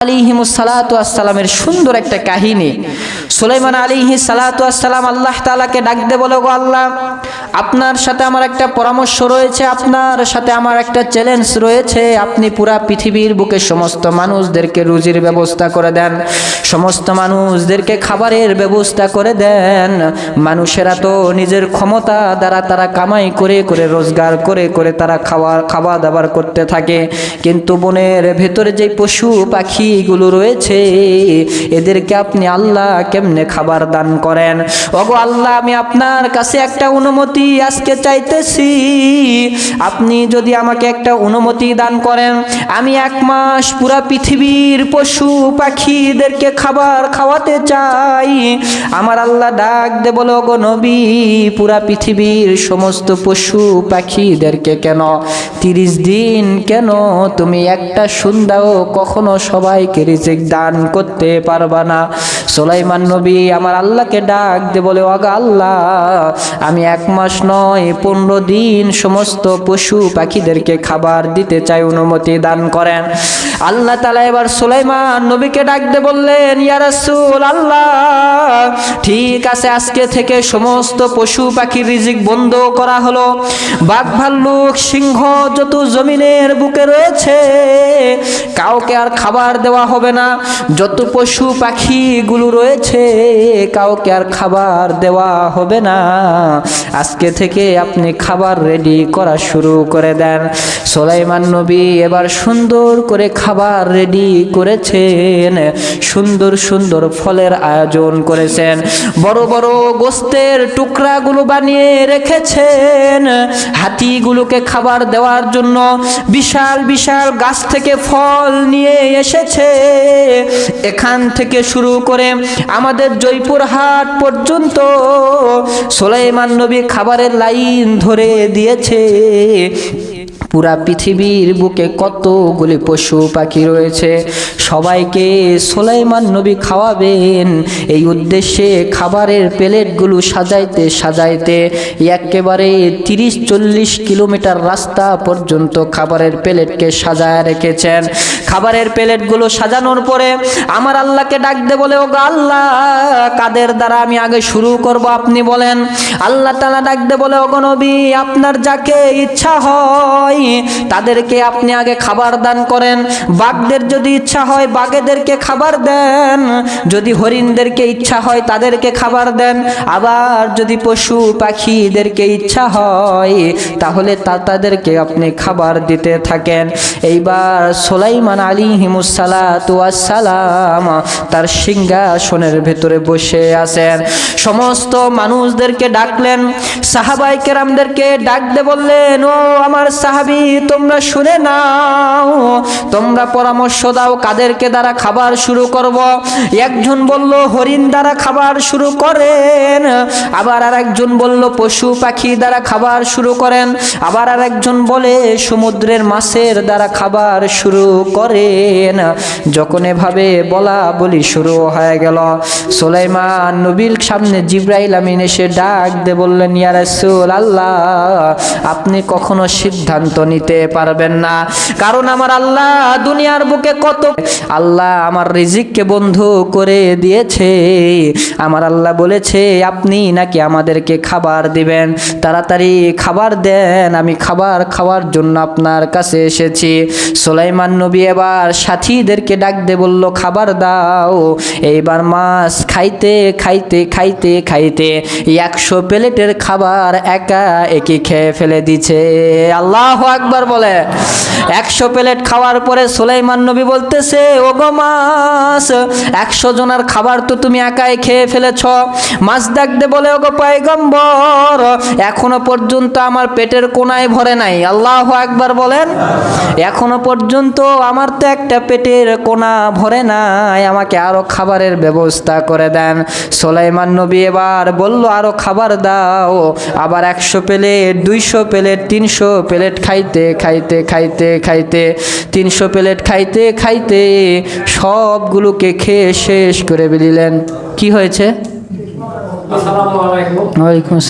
আলাইহিমুস সালাতু আসসালামের সুন্দর একটা কাহিনী। সুলাইমান আলাইহিস সালাতু আসসালাম আল্লাহ তাআলাকে ডাক দিয়ে বলে, গো আল্লাহ, আপনার সাথে আমার একটা পরামর্শ রয়েছে, আপনার সাথে আমার একটা চ্যালেঞ্জ রয়েছে। আপনি পুরা পৃথিবীর বুকে সমস্ত মানুষদেরকে রুজির ব্যবস্থা করে দেন, সমস্ত মানুষদেরকে খাবারের ব্যবস্থা করে দেন। মানুষেরা তো নিজের ক্ষমতা দ্বারা তারা কামাই করে করে রোজগার করে করে তারা খাওয়া দাবার করতে থাকে, কিন্তু বনের ভেতরে যে পশু পাখিগুলো রয়েছে এদেরকে আপনি আল্লাহ কেমনে খাবার দান করেন? ওগো আল্লাহ, আমি আপনার কাছে একটা অনুমতি আজকে চাইতেছি। আপনি যদি আমাকে একটা অনুমতি দান করেন, আমি 1 মাস পুরা পৃথিবীর পশু পাখিদেরকে খাবার খাওয়াতে চাই। আমার আল্লাহ ডাক দে বলো, গো নবী, পুরা পৃথিবীর সমস্ত পশু পাখিদেরকে কেন 30 দিন কেন তুমি একটা সন্ধ্যাও কখনো সবাইকে রিজিক দান করতে পারবা না? সুলাইমান নবী আমার আল্লাহকে ডাক দে বলে, ওগো আল্লাহ, আমি 1 মাস নয় 15 দিন সমস্ত পশু পাখিদেরকে খাবার দিতে চাই, অনুমতি দান করেন। আল্লাহ তাআলা এবার সুলাইমান নবীকে ডাক দে বললেন, ইয়া রাসূল আল্লাহ, ঠিক আছে, আজকে থেকে সমস্ত পশু পাখির রিজিক বন্ধ করা হলো। বাঘ ভাল্লুক সিংহ যত জমিনের বুকে রয়েছে কাউকে আর খাবার দেওয়া হবে না। যত পশু পাখিগুলো রয়েছে কাউকে আর খাবার দেওয়া হবে না। আজকে থেকে আপনি খাবার রেডি করা শুরু করে দেন। সুলাইমান নবী এবার সুন্দর করে খাবার রেডি করেছেন, সুন্দর সুন্দর ফলের আয়োজন করেছেন, বড় বড় গোস্তের টুকরাগুলো বানিয়ে রেখেছেন হাতিগুলোকে খাবার দেওয়ার জন্য। বিশাল বিশাল গাছ থেকে ফল নিয়ে এসেছে। এখান থেকে শুরু করে আমাদের জয়পুরহাট পর্যন্ত সুলাইমান নবী খাবারের লাইন ধরে দিয়েছে। পুরা পৃথিবীর বুকে কতগুলি পশু পাখি রয়েছে, সবাইকে সুলাইমান নবী খাওয়াবেন। এই উদ্দেশ্যে খাবারের প্লেটগুলো সাজাইতে সাজাইতে একেবারে 30-40 কিলোমিটার রাস্তা পর্যন্ত খাবারের প্লেটকে সাজায় রেখেছেন। খাবারের প্লেটগুলো সাজানোর পরে আমার আল্লাহকে ডাক দে বলে, ও আল্লাহ, কাদের দ্বারা আমি আগে শুরু করব আপনি বলেন। আল্লাহ তাআলা ডাক দে বলে, ওগো নবী, আপনার যাকে ইচ্ছা হয় তাদেরকে আপনি আগে খাবার দান করেন। বাঘদের যদি ইচ্ছা হয় বাঘেদেরকে খাবার দেন, যদি হরিণদেরকে ইচ্ছা হয় তাদেরকে খাবার দেন, আবার যদি পশু পাখিদেরকে ইচ্ছা হয় তাহলে তাদেরকে আপনি খাবার দিতে থাকেন। এইবার সুলাইমান আলাইহিমুস সালাতু ওয়াস সালাম তার সিংহাসনের ভেতরে বসে আছেন। সমস্ত মানুষদেরকে ডাকলেন, সাহাবায়ে কেরামদেরকে ডাক দিয়ে বললেন, ও আমার সাহাবী, তোমরা শুনে নাও, তোমরা পরামর্শ দাও কাদেরকে দ্বারা খাবার শুরু করব। একজন বলল হরিণ দ্বারা খাবার শুরু করেন, আবার আরেকজন বলল পশু পাখি দ্বারা খাবার শুরু করেন, আবার আরেকজন বলে সমুদ্রের মাছের দ্বারা খাবার শুরু করেন। যখন এভাবে বলা বলি শুরু হয়ে গেল, সুলাইমান নবীর সামনে জিবরাইল আমিন এসে ডাক দিয়ে বললেন, ইয়া রাসূল আল্লাহ, আপনি কখনো সিদ্ধান্ত নিতে পারবেন না, কারণ আমার আল্লাহ দুনিয়ার বুকে কত আল্লাহ আমার রিজিককে বন্ধ করে দিয়েছে। আমার আল্লাহ বলেছে আপনি নাকি আমাদেরকে খাবার দিবেন, তাড়াতাড়ি খাবার দেন, আমি খাবার খাওয়ার জন্য আপনার কাছে এসেছি। সুলাইমান নবী এবার সাথীদেরকে ডাক দিয়ে বলল, খাবার দাও। এইবার মাছ খাইতে খাইতে খাইতে খাইতে 100 প্লেটের খাবার একা একই খেয়ে ফেলে দিছে। আল্লাহু আকবার বলে। 100 প্লেট খাওয়ার পরে সুলাইমান নবী বলতেছে, ওগো মাছ, 100 জনের খাবার তো তুমি একাই খেয়ে ফেলেছ। মাছ ডাক দে বলে, ওগো পয়গম্বর, এখনো পর্যন্ত আমার পেটের কোনায় ভরে নাই। আল্লাহু আকবার বলেন। এখনো পর্যন্ত আমার তো একটা পেটের কোনা ভরে নাই, আমাকে আরো খাবারের ব্যবস্থা করে দেন। সুলাইমান নবী এবার বলল, আরো খাবার দাও। আবার 100 প্লেট, 200 প্লেট, 300 প্লেট খাইতে খাইতে খাইতে খাইতে 300 প্লেট খাইতে খাইতে সবগুলোকে খেয়ে শেষ করে দিলেন। কি হয়েছে? আসসালামু আলাইকুম। ওয়ালাইকুম।